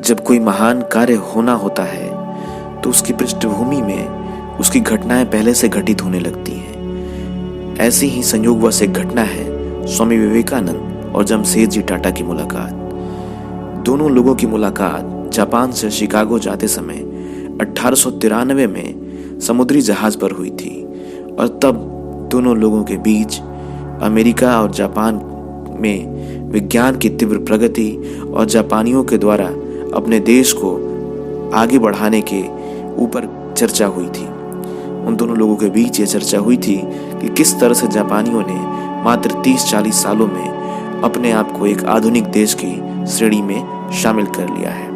जब कोई महान कार्य होना होता है तो उसकी पृष्ठभूमि में उसकी घटनाएं पहले से घटित होने लगती हैं। ऐसी ही संयोगवश एक घटना है स्वामी विवेकानंद और जमशेदजी टाटा की मुलाकात। दोनों लोगों की मुलाकात जापान से शिकागो जाते समय 1893 में समुद्री जहाज पर हुई थी और तब दोनों लोगों के बीच अमेरिका और जापान में विज्ञान की तीव्र प्रगति और जापानियों के द्वारा अपने देश को आगे बढ़ाने के ऊपर चर्चा हुई थी। उन दोनों लोगों के बीच ये चर्चा हुई थी कि किस तरह से जापानियों ने मात्र 30-40 सालों में अपने आप को एक आधुनिक देश की श्रेणी में शामिल कर लिया है।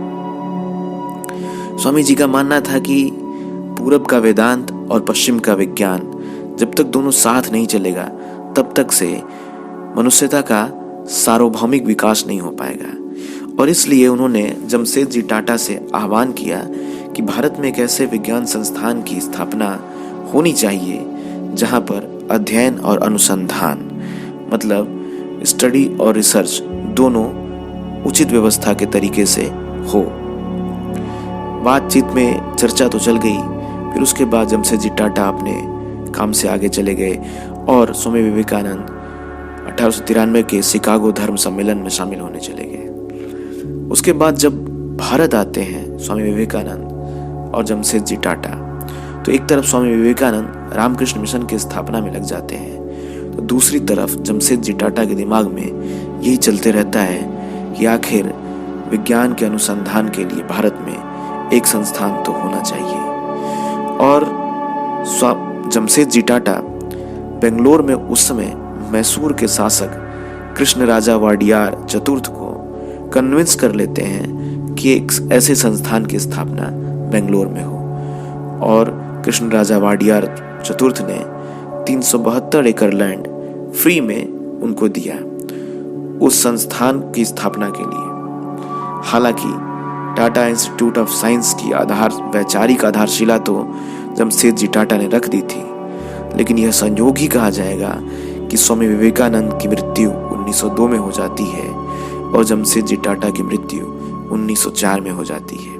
स्वामी जी का मानना था कि पूरब का वेदांत और पश्चिम का विज्ञान जब तक दोनों साथ नहीं चलेगा तब तक से मनुष्यता का सार्वभौमिक विकास नहीं हो पाएगा। और इसलिए उन्होंने जमशेदजी टाटा से आह्वान किया कि भारत में एक ऐसे विज्ञान संस्थान की स्थापना होनी चाहिए जहां पर अध्ययन और अनुसंधान मतलब स्टडी और रिसर्च दोनों उचित व्यवस्था के तरीके से हो। बातचीत में चर्चा तो चल गई, फिर उसके बाद जमशेदजी टाटा अपने काम से आगे चले गए और स्वामी विवेकानंद 1893 के शिकागो धर्म सम्मेलन में शामिल होने चले गए। उसके बाद जब भारत आते हैं स्वामी विवेकानंद और जमशेदजी टाटा, तो एक तरफ स्वामी विवेकानंद रामकृष्ण मिशन की स्थापना में लग जाते हैं, तो दूसरी तरफ जमशेदजी टाटा के दिमाग में यही चलते रहता है कि आखिर विज्ञान के अनुसंधान के लिए भारत में एक संस्थान तो होना चाहिए। और जमशेदजी टाटा बेंगलोर में उस समय मैसूर के शासक कृष्णराजा वाडियार चतुर्थ को कन्विंस कर लेते हैं कि एक ऐसे संस्थान की स्थापना बेंगलोर में हो। और कृष्णराजा वाडियार चतुर्थ ने 372 एकड़ लैंड फ्री में उनको दिया उस संस्थान की स्थापना के लिए। हालांकि टाटा इंस्टीट्यूट ऑफ साइंस की वैचारिक आधारशिला तो जमशेदजी टाटा ने रख दी थी, लेकिन यह संयोग ही कहा जाएगा कि स्वामी विवेकानंद की मृत्यु 1902 में हो जाती है और जमशेदजी टाटा की मृत्यु 1904 में हो जाती है।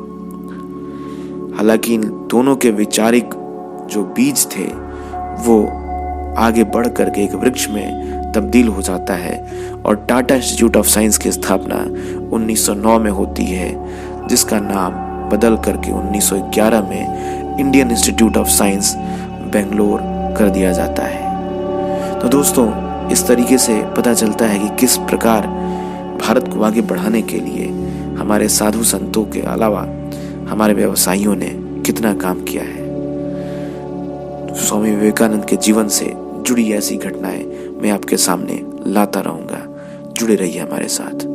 हालांकि इन दोनों के वैचारिक जो बीज थे वो आगे बढ़ करके एक वृक्ष में तब्दील हो जाता है और टाटा इंस्टीट्यूट ऑफ साइंस की स्थापना 1909 में होती है, जिसका नाम बदल करके 1911 में Indian institute of science Bangalore कर दिया जाता है। तो दोस्तों, इस तरीके से पता चलता है कि किस प्रकार भारत को आगे बढ़ाने के लिए हमारे साधु संतों के अलावा हमारे व्यवसायियों ने कितना काम किया है। स्वामी विवेकानंद के जीवन से जुड़ी ऐसी घटनाएं मैं आपके सामने लाता रहूंगा। जुड़े रहिए हमारे साथ।